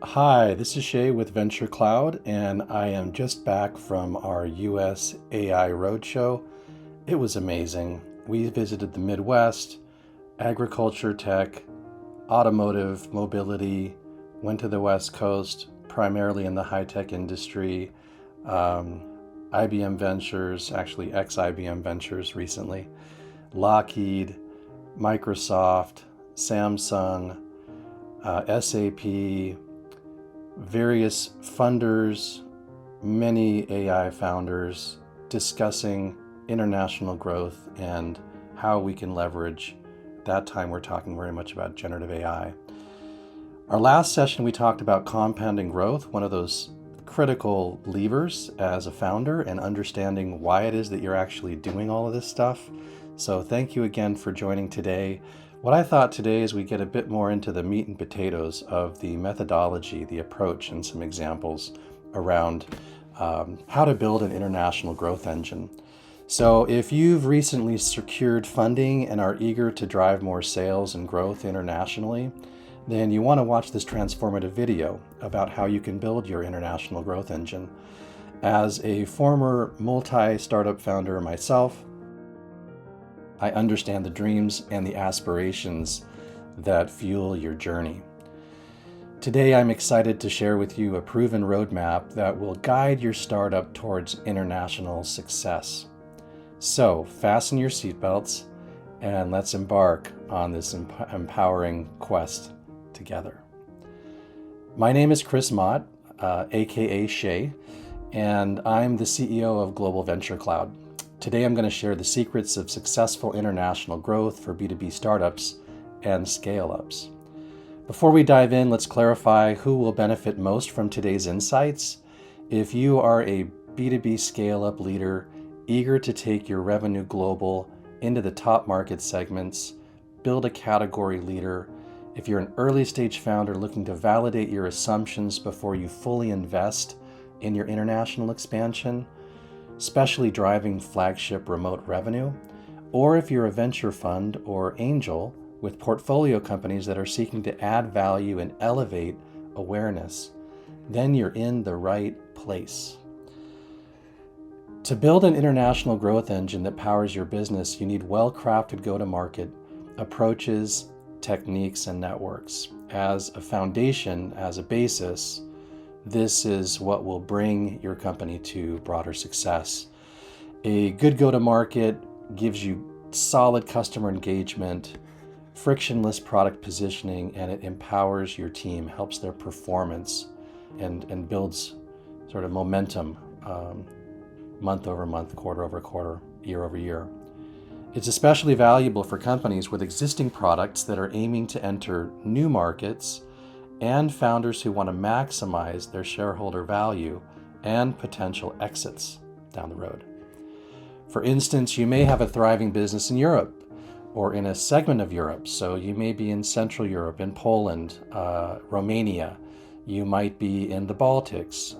Hi, this is Shay with Venture Cloud, and I am just back from our US AI Roadshow. It was amazing. We visited the Midwest, agriculture, tech, automotive, mobility, went to the West Coast, primarily in the high-tech industry, um, IBM Ventures, actually ex-IBM Ventures recently, Lockheed, Microsoft, Samsung, SAP, various funders, many AI founders discussing international growth and how we can leverage. At that time, we're talking very much about generative AI. Our last session, we talked about compounding growth, one of those critical levers as a founder, and understanding why it is that you're actually doing all of this stuff. So thank you again for joining today. What I thought today is we get a bit more into the meat and potatoes of the methodology, the approach, and some examples around how to build an international growth engine. So if you've recently secured funding and are eager to drive more sales and growth internationally, then you want to watch this transformative video about how you can build your international growth engine. As a former multi-startup founder myself, I understand the dreams and the aspirations that fuel your journey. Today, I'm excited to share with you a proven roadmap that will guide your startup towards international success. So, fasten your seatbelts and let's embark on this empowering quest together. My name is Chris Mott, aka Shay, and I'm the CEO of Global Venture Cloud. Today, I'm going to share the secrets of successful international growth for B2B startups and scale-ups. Before we dive in, let's clarify who will benefit most from today's insights. If you are a B2B scale-up leader eager to take your revenue global into the top market segments, build a category leader, if you're an early-stage founder looking to validate your assumptions before you fully invest in your international expansion, especially driving flagship remote revenue, or if you're a venture fund or angel with portfolio companies that are seeking to add value and elevate awareness, then you're in the right place. To build an international growth engine that powers your business, you need well-crafted go-to-market approaches, techniques, and networks. As a foundation, as a basis, this is what will bring your company to broader success. A good go-to-market gives you solid customer engagement, frictionless product positioning, and it empowers your team, helps their performance, and builds sort of momentum month over month, quarter over quarter, year over year. It's especially valuable for companies with existing products that are aiming to enter new markets and founders who want to maximize their shareholder value and potential exits down the road. For instance, you may have a thriving business in Europe or in a segment of Europe. So you may be in Central Europe, in Poland, Romania. You might be in the Baltics,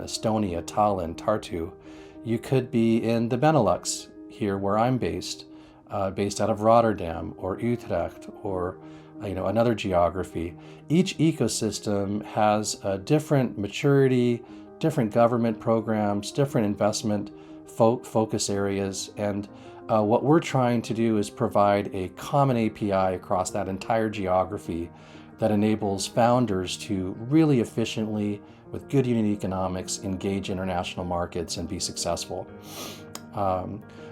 Estonia, Tallinn, Tartu. You could be in the Benelux, here where I'm based out of Rotterdam or Utrecht or another geography. Each ecosystem has a different maturity, different government programs, different investment focus areas, and what we're trying to do is provide a common API across that entire geography that enables founders to really efficiently, with good unit economics, engage international markets and be successful.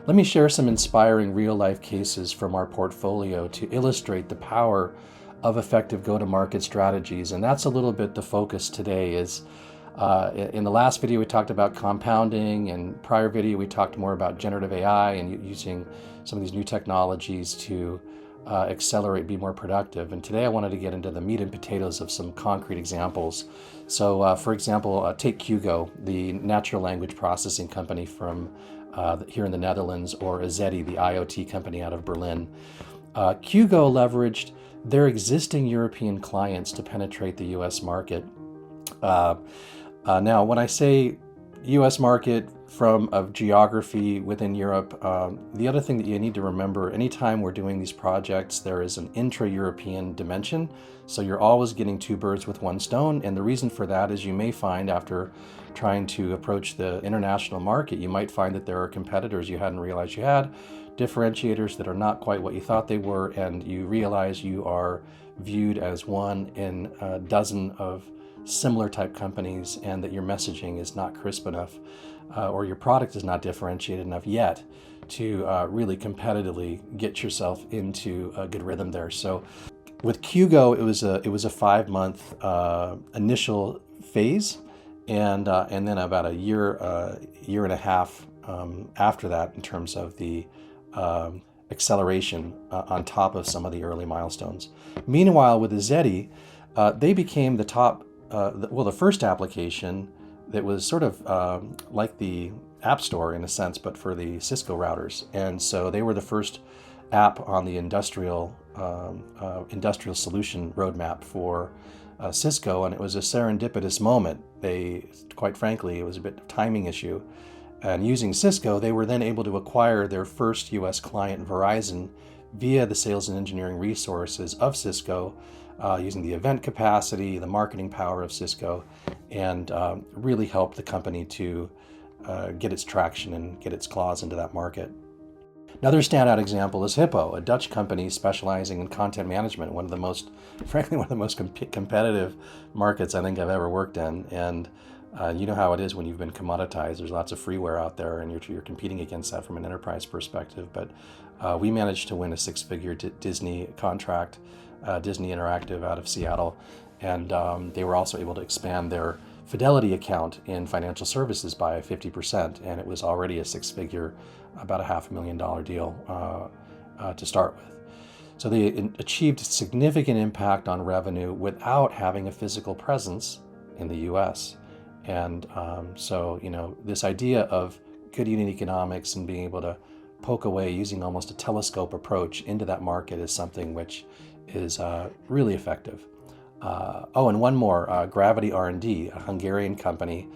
Let me share some inspiring real-life cases from our portfolio to illustrate the power of effective go-to-market strategies. And that's a little bit the focus today. Is in the last video, we talked about compounding, and prior video, we talked more about generative AI and using some of these new technologies to accelerate, be more productive. And today I wanted to get into the meat and potatoes of some concrete examples. So for example, take Qgo, the natural language processing company from here in the Netherlands, or Azeti, the IoT company out of Berlin. Qgo leveraged their existing European clients to penetrate the US market. Now, when I say US market, of geography within Europe. The other thing that you need to remember, anytime we're doing these projects, there is an intra-European dimension. So you're always getting two birds with one stone. And the reason for that is you may find after trying to approach the international market, you might find that there are competitors you hadn't realized you had, differentiators that are not quite what you thought they were, and you realize you are viewed as one in a dozen of similar type companies, and that your messaging is not crisp enough or your product is not differentiated enough yet to really competitively get yourself into a good rhythm there. So with QGO, it was a 5-month initial phase, and then about a year and a half after that in terms of the acceleration on top of some of the early milestones. Meanwhile, with Azeti, they became the top, the first application that was sort of like the App Store in a sense, but for the Cisco routers. And so they were the first app on the industrial solution roadmap for Cisco, and it was a serendipitous moment. Quite frankly, it was a bit of a timing issue. And using Cisco, they were then able to acquire their first US client, Verizon, via the sales and engineering resources of Cisco, using the event capacity, the marketing power of Cisco, and really helped the company to get its traction and get its claws into that market. Another standout example is Hippo, a Dutch company specializing in content management, one of the most competitive markets I think I've ever worked in. And you know how it is when you've been commoditized. There's lots of freeware out there, and you're competing against that from an enterprise perspective. But we managed to win a 6-figure Disney contract, Disney Interactive out of Seattle, and they were also able to expand their Fidelity account in financial services by 50%, and it was already a 6-figure, about a $500,000 deal to start with. So they achieved significant impact on revenue without having a physical presence in the US. And so, this idea of good unit economics and being able to poke away using almost a telescope approach into that market is something which is really effective. And one more, Gravity R&D, a Hungarian company.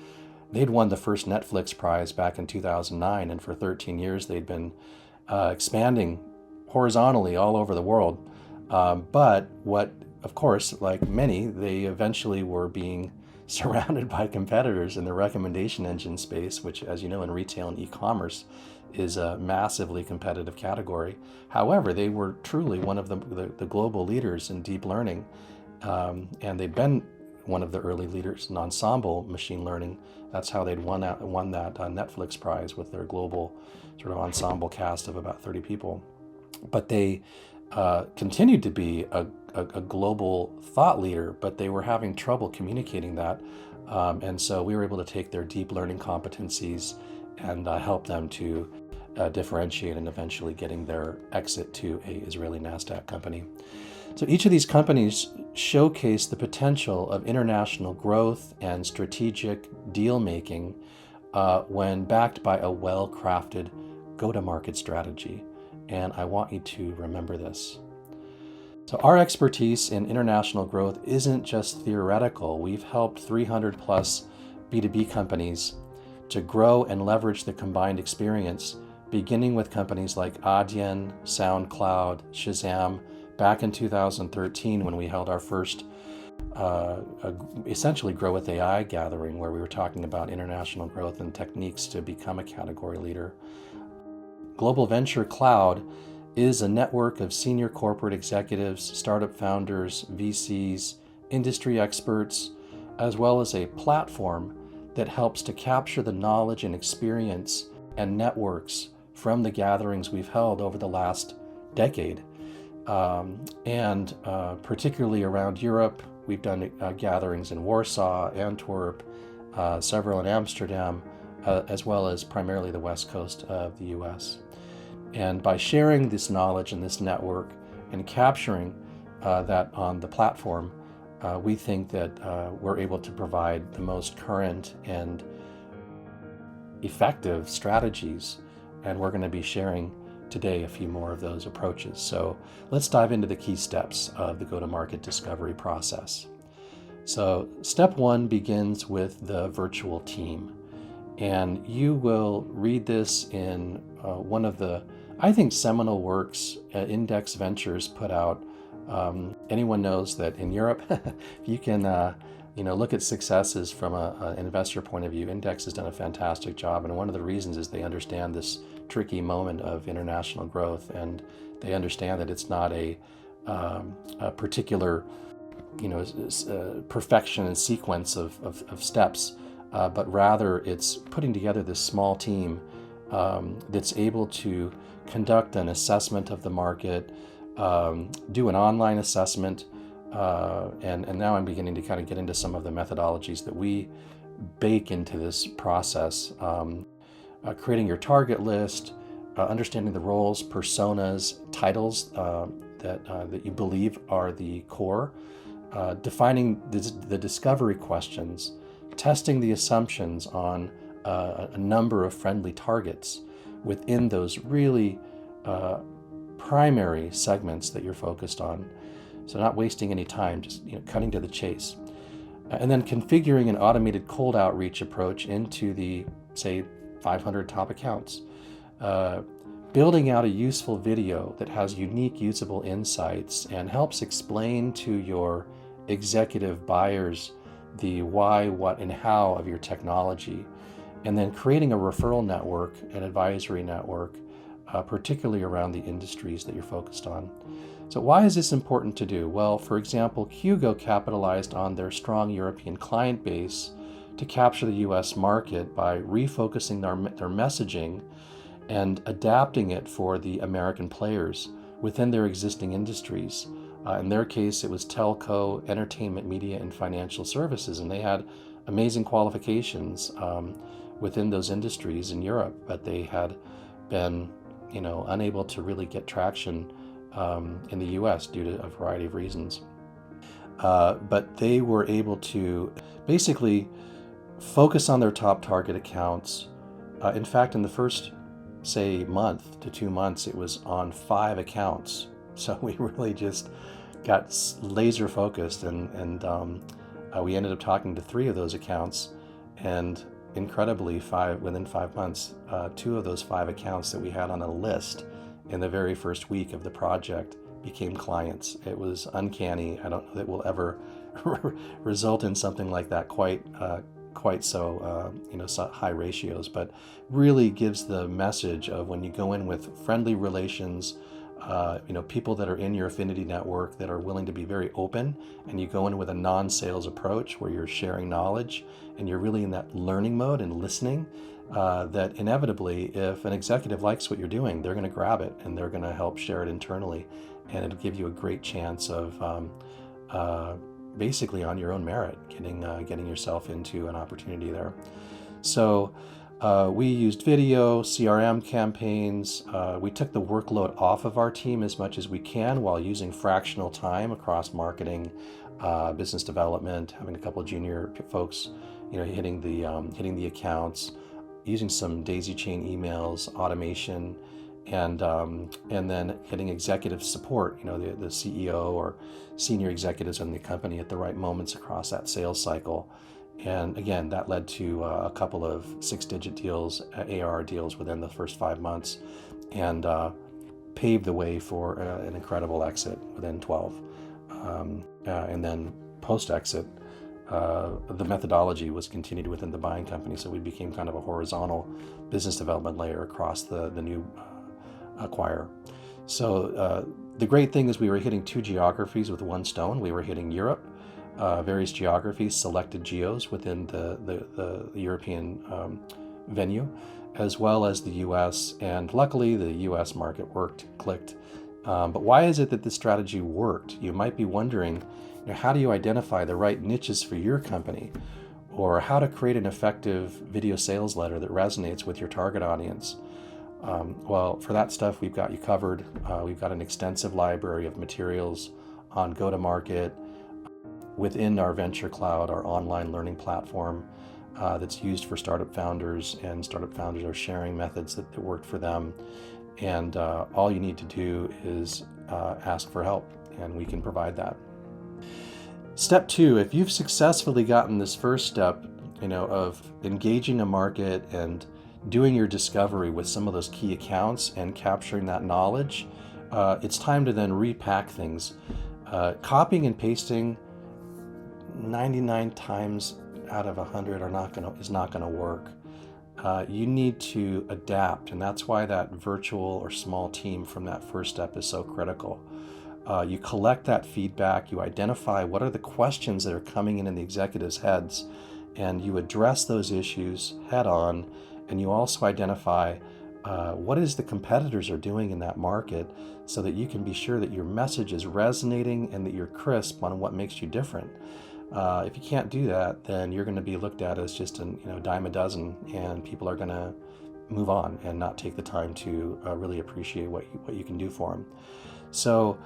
They'd won the first Netflix prize back in 2009, and for 13 years they'd been expanding horizontally all over the world. But of course, like many, they eventually were being surrounded by competitors in the recommendation engine space, which, as you know, in retail and e-commerce is a massively competitive category. However, they were truly one of the global leaders in deep learning, and they've been one of the early leaders in ensemble machine learning. That's how they'd won that Netflix prize with their global sort of ensemble cast of about 30 people. But they continued to be a global thought leader, but they were having trouble communicating that. And so we were able to take their deep learning competencies and help them to differentiate and eventually getting their exit to a Israeli NASDAQ company. So each of these companies showcase the potential of international growth and strategic deal making when backed by a well-crafted go-to-market strategy. And I want you to remember this. So our expertise in international growth isn't just theoretical. We've helped 300 plus B2B companies to grow and leverage the combined experience, beginning with companies like Adyen, SoundCloud, Shazam, back in 2013 when we held our first essentially Grow with AI gathering, where we were talking about international growth and techniques to become a category leader. Global Venture Cloud is a network of senior corporate executives, startup founders, VCs, industry experts, as well as a platform that helps to capture the knowledge and experience and networks from the gatherings we've held over the last decade. And particularly around Europe, we've done gatherings in Warsaw, Antwerp, several in Amsterdam, as well as primarily the West Coast of the US. And by sharing this knowledge and this network and capturing that on the platform, we think that we're able to provide the most current and effective strategies. And we're going to be sharing today a few more of those approaches. So let's dive into the key steps of the go-to-market discovery process. So step one begins with the virtual team. And you will read this in one of the, I think, seminal works Index Ventures put out. Anyone knows that in Europe, you can look at successes from an investor point of view. Index has done a fantastic job, and one of the reasons is they understand this tricky moment of international growth, and they understand that it's not a particular perfection and sequence of steps, but rather it's putting together this small team that's able to conduct an assessment of the market, do an online assessment, and now I'm beginning to kind of get into some of the methodologies that we bake into this process, creating your target list, understanding the roles, personas, titles that you believe are the core, defining the discovery questions, testing the assumptions on a number of friendly targets within those really primary segments that you're focused on. So not wasting any time, just cutting to the chase. And then configuring an automated cold outreach approach into the, say, 500 top accounts. Building out a useful video that has unique usable insights and helps explain to your executive buyers the why, what, and how of your technology. And then creating a referral network, an advisory network, particularly around the industries that you're focused on. So why is this important to do? Well, for example, Hugo capitalized on their strong European client base to capture the US market by refocusing their messaging and adapting it for the American players within their existing industries. In their case, it was telco, entertainment, media, and financial services, and they had amazing qualifications within those industries in Europe, but they had been unable to really get traction in the US due to a variety of reasons. But they were able to basically focus on their top target accounts. In fact, in the first, say, month to 2 months, it was on 5 accounts. So we really just got laser focused, and we ended up talking to 3 of those accounts, and incredibly, within 5 months, 2 of those 5 accounts that we had on a list in the very first week of the project became clients. It was uncanny. I don't know that we'll ever result in something like that quite so so high ratios, but really gives the message of when you go in with friendly relations, people that are in your affinity network that are willing to be very open, and you go in with a non-sales approach where you're sharing knowledge and you're really in that learning mode and listening, that inevitably, if an executive likes what you're doing, they're going to grab it and they're going to help share it internally, and it'll give you a great chance of basically on your own merit getting yourself into an opportunity there. So we used video, CRM campaigns. We took the workload off of our team as much as we can while using fractional time across marketing, business development, having a couple of junior folks, hitting the accounts, using some daisy chain emails, automation, and then hitting executive support, the CEO or senior executives in the company at the right moments across that sales cycle. And again, that led to a couple of 6-digit deals, ARR deals within the first 5 months, and paved the way for an incredible exit within 12. And then post-exit, the methodology was continued within the buying company, so we became kind of a horizontal business development layer across the new acquirer. So the great thing is we were hitting 2 geographies with one stone. We were hitting Europe, various geographies, selected geos within the European venue, as well as the US. And luckily, the US market clicked. But why is it that this strategy worked? You might be wondering, how do you identify the right niches for your company? Or how to create an effective video sales letter that resonates with your target audience? Well, for that stuff, we've got you covered. We've got an extensive library of materials on go-to-market within our Venture Cloud, our online learning platform that's used for startup founders, and startup founders are sharing methods that worked for them. And all you need to do is ask for help, and we can provide that. Step 2, if you've successfully gotten this first step of engaging a market and doing your discovery with some of those key accounts and capturing that knowledge, it's time to then repack things. Copying and pasting 99 times out of 100 is not going to work. You need to adapt, and that's why that virtual or small team from that first step is so critical. You collect that feedback, you identify what are the questions that are coming in the executives' heads, and you address those issues head on, and you also identify what is the competitors are doing in that market so that you can be sure that your message is resonating and that you're crisp on what makes you different. If you can't do that, then you're going to be looked at as just a dime a dozen, and people are going to move on and not take the time to really appreciate what you can do for them. So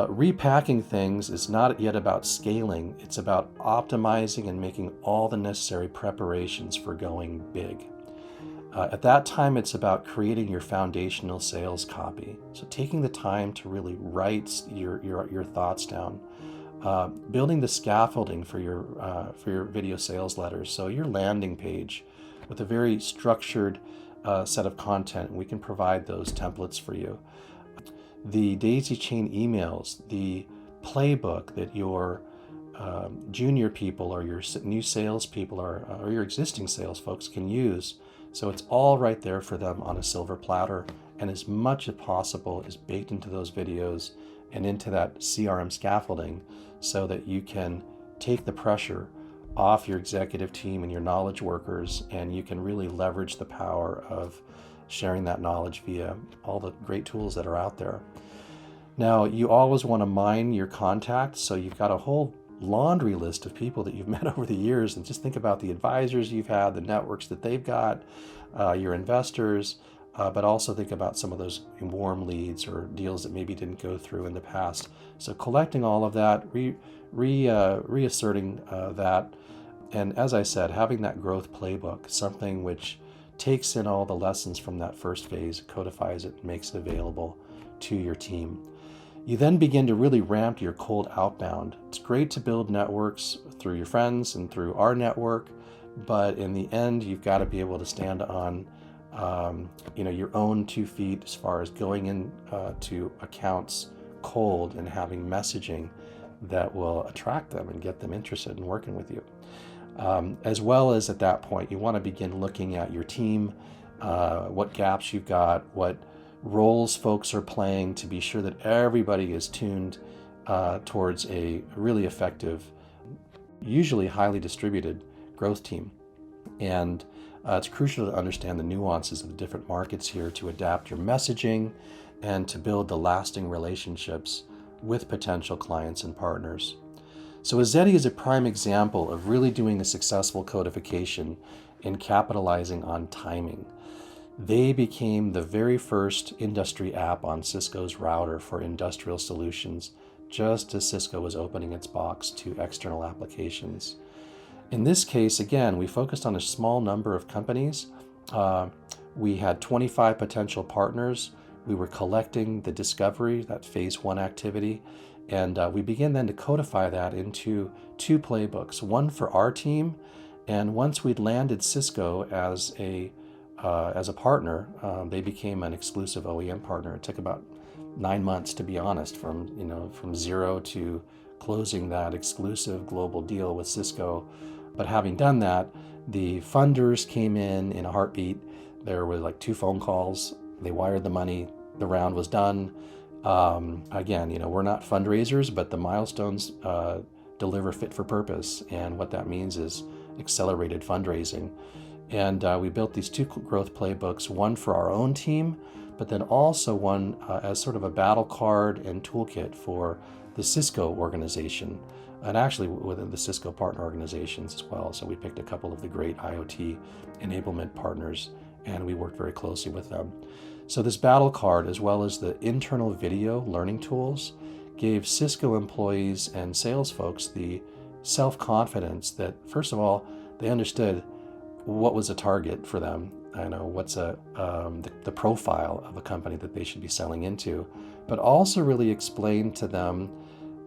repacking things is not yet about scaling. It's about optimizing and making all the necessary preparations for going big. At that time, it's about creating your foundational sales copy. So taking the time to really write your thoughts down. Building the scaffolding for your video sales letters. So your landing page with a very structured set of content. We can provide those templates for you. The daisy chain emails, the playbook that your junior people or your new sales people or your existing sales folks can use. So it's all right there for them on a silver platter, and as much as possible is baked into those videos and into that CRM scaffolding so that you can take the pressure off your executive team and your knowledge workers, and you can really leverage the power of sharing that knowledge via all the great tools that are out there. Now, you always want to mine your contacts, so you've got a whole laundry list of people that you've met over the years, and just think about the advisors you've had, the networks that they've got, your investors, but also think about some of those warm leads or deals that maybe didn't go through in the past. So collecting all of that, reasserting that, and as I said, having that growth playbook, something which takes in all the lessons from that first phase, codifies it, and makes it available to your team. You then begin to really ramp your cold outbound. It's great to build networks through your friends and through our network, but in the end, you've got to be able to stand on your own 2 feet as far as going in to accounts cold and having messaging that will attract them and get them interested in working with you. As well as at that point, you want to begin looking at your team, what gaps you've got, what roles folks are playing, to be sure that everybody is tuned towards a really effective, usually highly distributed growth team. And it's crucial to understand the nuances of the different markets here to adapt your messaging and to build the lasting relationships with potential clients and partners. So Adyen is a prime example of really doing a successful codification and capitalizing on timing. They became the very first industry app on Cisco's router for industrial solutions, just as Cisco was opening its box to external applications. In this case, again, we focused on a small number of companies. We had 25 potential partners. We were collecting the discovery, that phase 1 activity, and we began then to codify that into 2 playbooks, one for our team, and once we'd landed Cisco as a partner, they became an exclusive OEM partner. It took about 9 months, to be honest, from zero to closing that exclusive global deal with Cisco. But having done that, the funders came in a heartbeat. There were like 2 phone calls. They wired the money. The round was done. Again, we're not fundraisers, but the milestones deliver fit for purpose. And what that means is accelerated fundraising. And we built these 2 growth playbooks, one for our own team, but then also one as sort of a battle card and toolkit for the Cisco organization, and actually within the Cisco partner organizations as well. So we picked a couple of the great IoT enablement partners, and we worked very closely with them. So this battle card, as well as the internal video learning tools, gave Cisco employees and sales folks the self-confidence that, first of all, they understood what was a target for them. I know what's the profile of a company that they should be selling into, but also really explained to them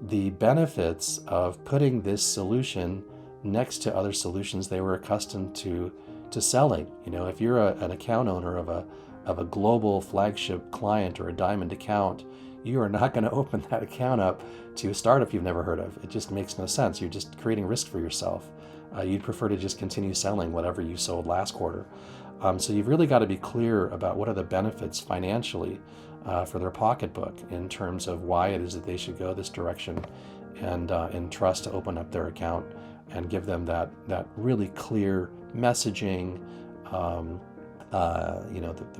the benefits of putting this solution next to other solutions they were accustomed to selling. If you're an account owner of a global flagship client or a diamond account, you are not going to open that account up to a startup you've never heard of. It just makes no sense. You're just creating risk for yourself. You'd prefer to just continue selling whatever you sold last quarter. So you've really got to be clear about what are the benefits financially for their pocketbook in terms of why it is that they should go this direction, and trust to open up their account and give them that really clear messaging, the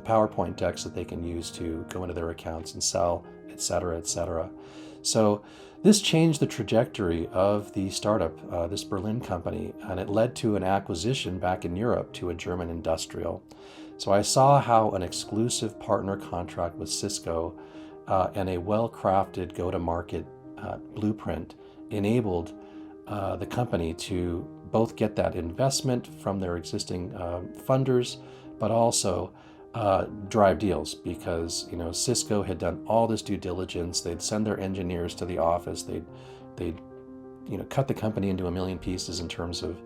PowerPoint decks that they can use to go into their accounts and sell, et cetera, et cetera. So this changed the trajectory of the startup, this Berlin company, and it led to an acquisition back in Europe to a German industrial. So I saw how an exclusive partner contract with Cisco and a well-crafted go-to-market blueprint enabled the company to both get that investment from their existing funders, but also drive deals, because Cisco had done all this due diligence. They'd send their engineers to the office. They'd cut the company into a million pieces in terms of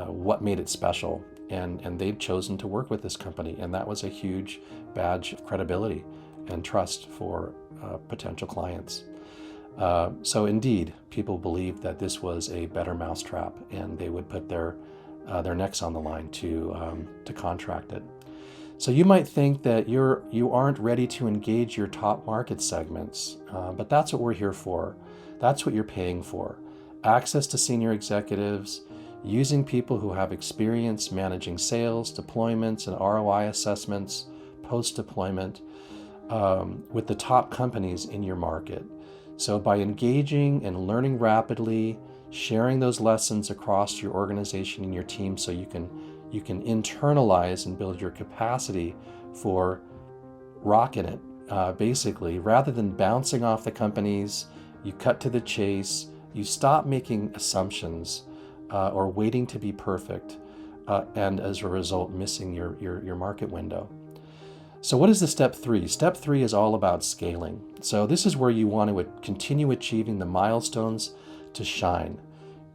what made it special, and they'd chosen to work with this company, and that was a huge badge of credibility and trust for potential clients. So indeed, people believed that this was a better mousetrap, and they would put their necks on the line to contract it. So you might think that you aren't ready to engage your top market segments, but that's what we're here for. That's what you're paying for. Access to senior executives, using people who have experience managing sales, deployments, and ROI assessments post-deployment with the top companies in your market. So by engaging and learning rapidly, sharing those lessons across your organization and your team, so you can internalize and build your capacity for rocking it, basically, rather than bouncing off the companies, you cut to the chase, you stop making assumptions or waiting to be perfect, and as a result, missing your market window. So what is the step 3? Step 3 is all about scaling. So this is where you want to continue achieving the milestones to shine.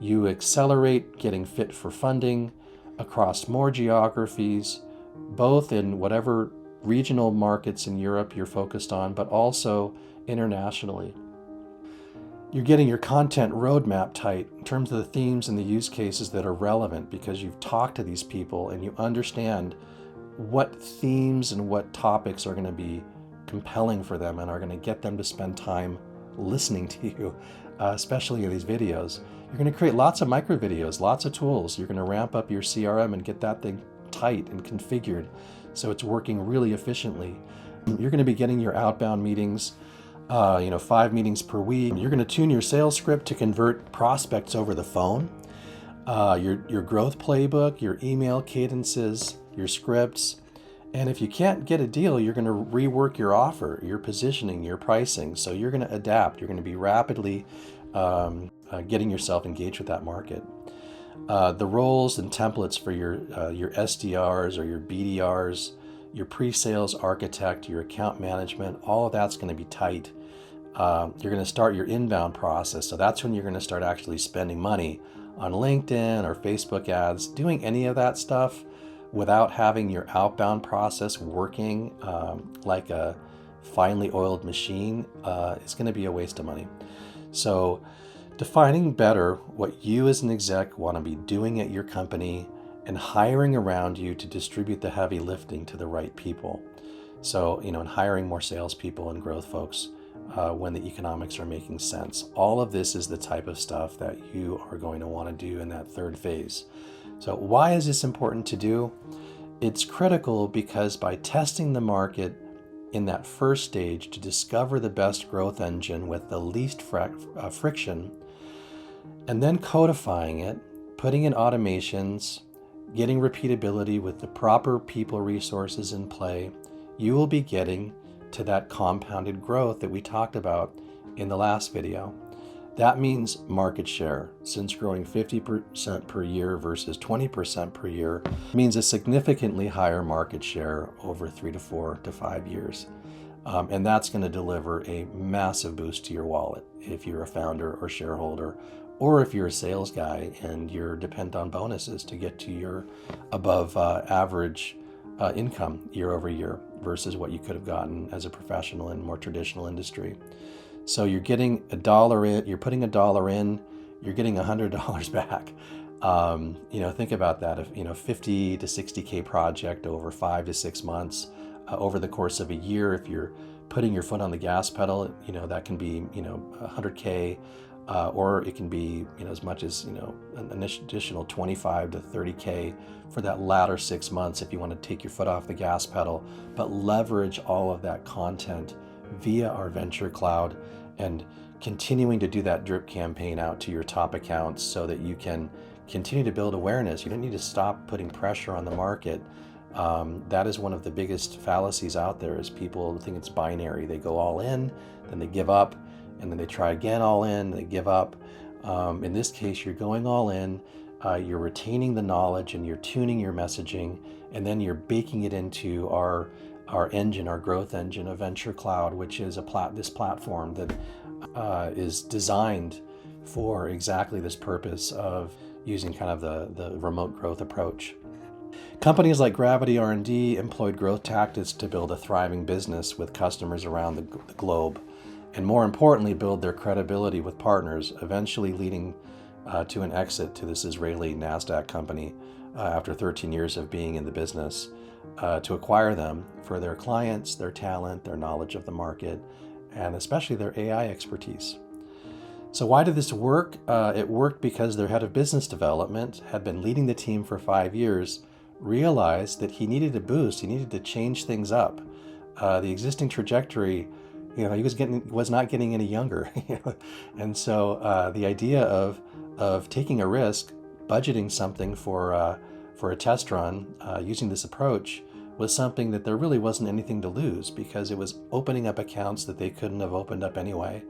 You accelerate getting fit for funding across more geographies, both in whatever regional markets in Europe you're focused on, but also internationally. You're getting your content roadmap tight in terms of the themes and the use cases that are relevant, because you've talked to these people and you understand what themes and what topics are going to be compelling for them and are going to get them to spend time listening to you, especially in these videos. You're going to create lots of micro videos, lots of tools. You're going to ramp up your CRM and get that thing tight and configured so it's working really efficiently. You're going to be getting your outbound meetings, 5 meetings per week. You're going to tune your sales script to convert prospects over the phone. Your growth playbook, your email cadences, your scripts. And if you can't get a deal, you're going to rework your offer, your positioning, your pricing. So you're going to adapt. You're going to be rapidly getting yourself engaged with that market. The roles and templates for your SDRs or your BDRs, your pre-sales architect, your account management, all of that's going to be tight. You're going to start your inbound process. So that's when you're going to start actually spending money on LinkedIn or Facebook ads. Doing any of that stuff without having your outbound process working like a finely oiled machine is going to be a waste of money. So defining better what you as an exec want to be doing at your company and hiring around you to distribute the heavy lifting to the right people. So, and hiring more salespeople and growth folks when the economics are making sense. All of this is the type of stuff that you are going to want to do in that third phase. So why is this important to do? It's critical because by testing the market in that first stage to discover the best growth engine with the least friction, and then codifying it, putting in automations, getting repeatability with the proper people resources in play, you will be getting to that compounded growth that we talked about in the last video. That means market share, since growing 50% per year versus 20% per year means a significantly higher market share over 3 to 4 to 5 years. And that's going to deliver a massive boost to your wallet if you're a founder or shareholder or if you're a sales guy and you're dependent on bonuses to get to your above average income year over year versus what you could have gotten as a professional in more traditional industry. So you're getting $1 in, you're putting $1 in, you're getting $100 back. Think about that. If 50 to 60K project over 5 to 6 months, over the course of a year, if you're putting your foot on the gas pedal, that can be 100K, or it can be as much as an additional 25 to 30K for that latter 6 months if you want to take your foot off the gas pedal, but leverage all of that content via our venture cloud and continuing to do that drip campaign out to your top accounts so that you can continue to build awareness. You don't need to stop putting pressure on the market. That is one of the biggest fallacies out there, is people think it's binary. They go all in, then they give up, and then they try again all in, they give up. In this case, you're going all in, you're retaining the knowledge, and you're tuning your messaging, and then you're baking it into our engine, our growth engine of Venture Cloud, which is this platform that is designed for exactly this purpose of using kind of the remote growth approach. Companies like Gravity R&D employed growth tactics to build a thriving business with customers around the globe, and more importantly, build their credibility with partners, eventually leading to an exit to this Israeli NASDAQ company after 13 years of being in the business, to acquire them for their clients, their talent, their knowledge of the market, and especially their AI expertise. So why did this work? It worked because their head of business development had been leading the team for 5 years, realized that he needed a boost, he needed to change things up. The existing trajectory, he was not getting any younger. And so the idea of taking a risk, budgeting something for a test run, using this approach, was something that there really wasn't anything to lose, because it was opening up accounts that they couldn't have opened up anyway.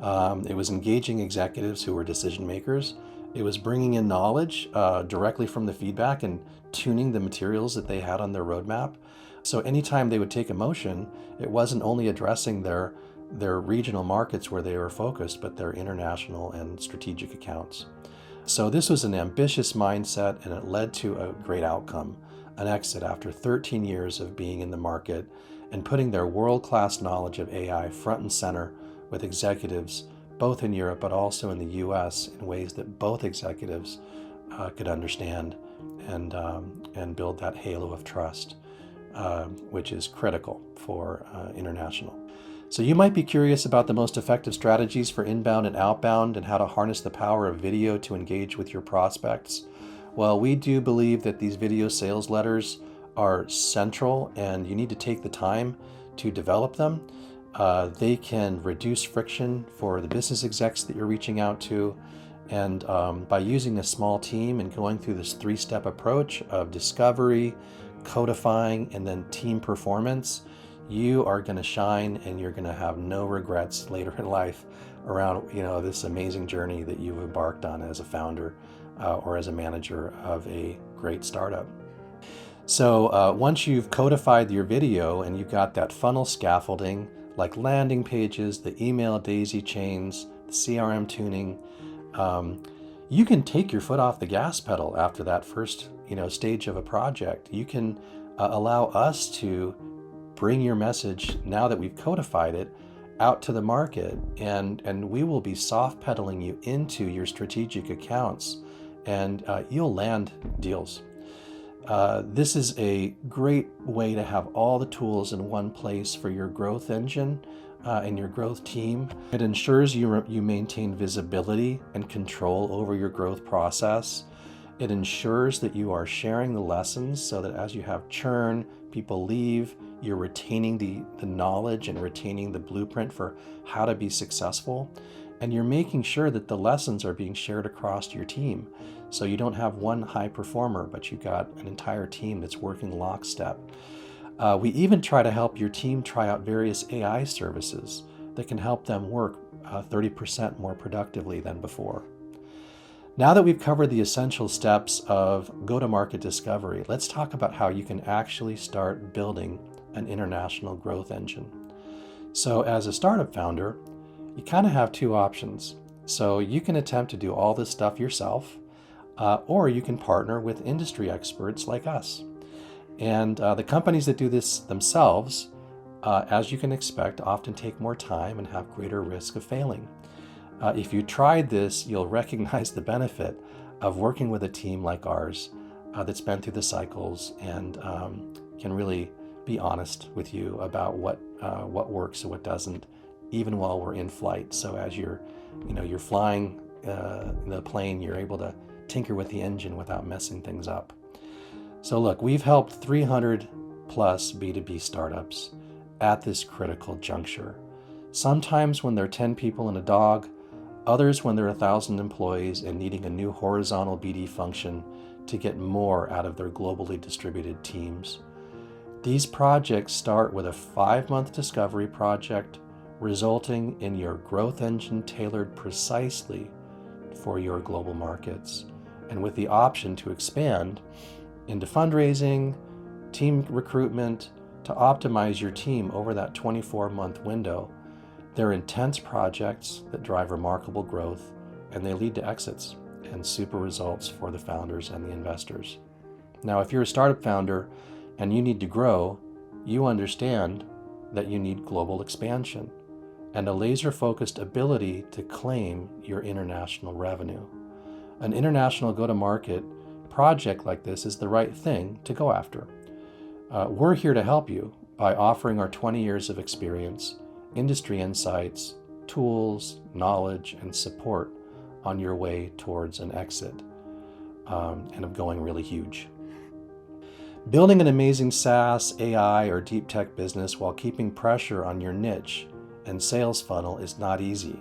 It was engaging executives who were decision makers. It was bringing in knowledge directly from the feedback and tuning the materials that they had on their roadmap. So anytime they would take a motion, it wasn't only addressing their regional markets where they were focused, but their international and strategic accounts. So this was an ambitious mindset, and it led to a great outcome, an exit after 13 years of being in the market and putting their world-class knowledge of AI front and center with executives both in Europe but also in the US in ways that both executives could understand and build that halo of trust, which is critical for international. So you might be curious about the most effective strategies for inbound and outbound and how to harness the power of video to engage with your prospects. Well, we do believe that these video sales letters are central, and you need to take the time to develop them. They can reduce friction for the business execs that you're reaching out to. And by using a small team and going through this 3-step approach of discovery, codifying, and then team performance, you are going to shine, and you're going to have no regrets later in life around this amazing journey that you've embarked on as a founder or as a manager of a great startup. So once you've codified your video and you've got that funnel scaffolding, like landing pages, the email daisy chains, the CRM tuning, you can take your foot off the gas pedal after that first stage of a project. You can allow us to bring your message, now that we've codified it, out to the market, and we will be soft pedaling you into your strategic accounts, and you'll land deals. This is a great way to have all the tools in one place for your growth engine and your growth team. It ensures you maintain visibility and control over your growth process. It ensures that you are sharing the lessons so that as you have churn, people leave, you're retaining the knowledge and retaining the blueprint for how to be successful. And you're making sure that the lessons are being shared across your team. So you don't have one high performer, but you've got an entire team that's working lockstep. We even try to help your team try out various AI services that can help them work 30% more productively than before. Now that we've covered the essential steps of go-to-market discovery, let's talk about how you can actually start building an international growth engine. So as a startup founder, you kind of have two options. So you can attempt to do all this stuff yourself, or you can partner with industry experts like us. And the companies that do this themselves, as you can expect, often take more time and have greater risk of failing. If you tried this, you'll recognize the benefit of working with a team like ours that's been through the cycles and can really be honest with you about what works and what doesn't, even while we're in flight. So as you're flying the plane, you're able to tinker with the engine without messing things up. So look, we've helped 300 plus B2B startups at this critical juncture. Sometimes when there are 10 people and a dog, others when there are 1,000 employees and needing a new horizontal BD function to get more out of their globally distributed teams. These projects start with a 5-month discovery project, resulting in your growth engine tailored precisely for your global markets, and with the option to expand into fundraising, team recruitment, to optimize your team over that 24-month window. They're intense projects that drive remarkable growth, and they lead to exits and super results for the founders and the investors. Now, if you're a startup founder and you need to grow, you understand that you need global expansion and a laser-focused ability to claim your international revenue. An international go-to-market project like this is the right thing to go after. We're here to help you by offering our 20 years of experience, industry insights, tools, knowledge, and support on your way towards an exit and of going really huge. Building an amazing SaaS, AI, or deep tech business while keeping pressure on your niche and sales funnel is not easy.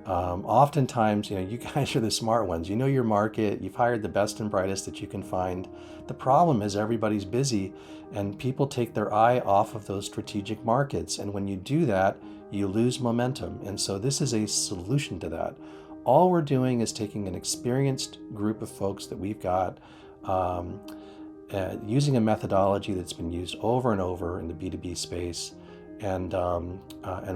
Oftentimes, you guys are the smart ones. You know your market. You've hired the best and brightest that you can find. The problem is everybody's busy and people take their eye off of those strategic markets. And when you do that, you lose momentum. And so this is a solution to that. All we're doing is taking an experienced group of folks that we've got, using a methodology that's been used over and over in the B2B space, and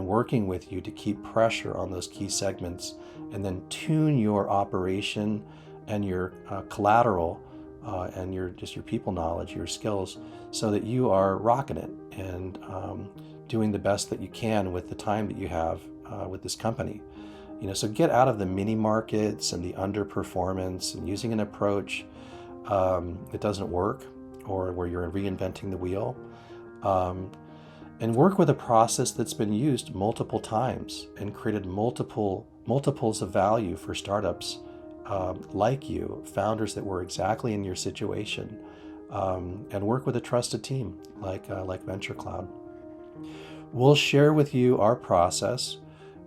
working with you to keep pressure on those key segments, and then tune your operation and your collateral and your people knowledge, your skills, so that you are rocking it and doing the best that you can with the time that you have with this company. So get out of the mini markets and the underperformance and using an approach that doesn't work or where you're reinventing the wheel. And work with a process that's been used multiple times and created multiples of value for startups like you, founders that were exactly in your situation, and work with a trusted team like Venture Cloud. We'll share with you our process,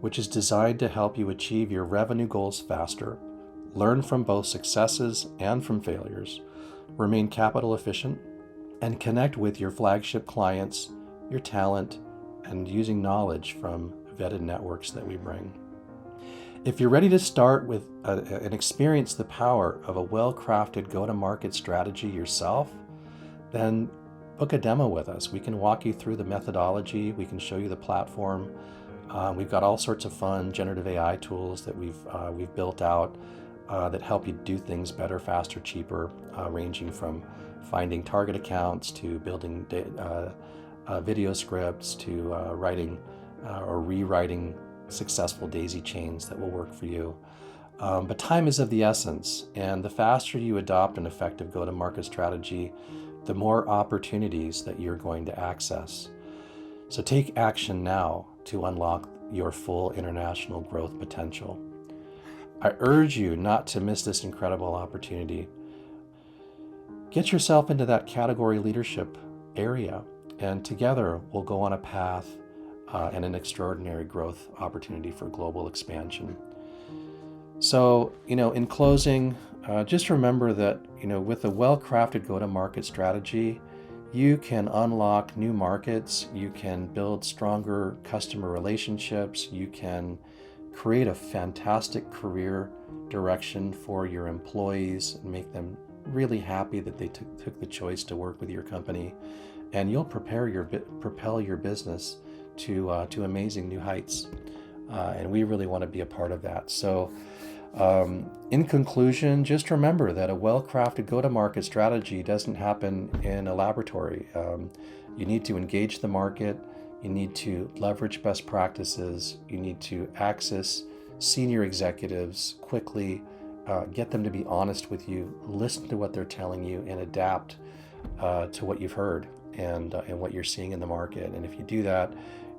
which is designed to help you achieve your revenue goals faster, learn from both successes and from failures, remain capital efficient, and connect with your flagship clients, your talent, and using knowledge from vetted networks that we bring. If you're ready to start with and experience the power of a well-crafted go-to-market strategy yourself, then book a demo with us. We can walk you through the methodology. We can show you the platform. We've got all sorts of fun generative AI tools that we've built out that help you do things better, faster, cheaper, ranging from finding target accounts to building video scripts to writing or rewriting successful daisy chains that will work for you. But time is of the essence, and the faster you adopt an effective go-to-market strategy, the more opportunities that you're going to access. So take action now to unlock your full international growth potential. I urge you not to miss this incredible opportunity. Get yourself into that category leadership area, and together we'll go on a path and an extraordinary growth opportunity for global expansion. So, in closing, just remember that, with a well-crafted go-to-market strategy, you can unlock new markets, you can build stronger customer relationships, you can create a fantastic career direction for your employees and make them really happy that they took the choice to work with your company, and you'll propel your business to amazing new heights. and we really want to be a part of that. So in conclusion, just remember that a well-crafted go-to-market strategy doesn't happen in a laboratory. You need to engage the market, you need to leverage best practices, you need to access senior executives quickly, get them to be honest with you, listen to what they're telling you, and adapt to what you've heard and what you're seeing in the market. And if you do that,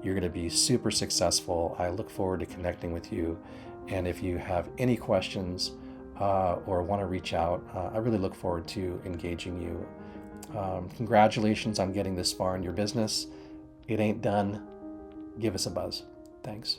you're going to be super successful. I look forward to connecting with you. And if you have any questions or want to reach out, I really look forward to engaging you. Congratulations on getting this far in your business. It ain't done. Give us a buzz. Thanks.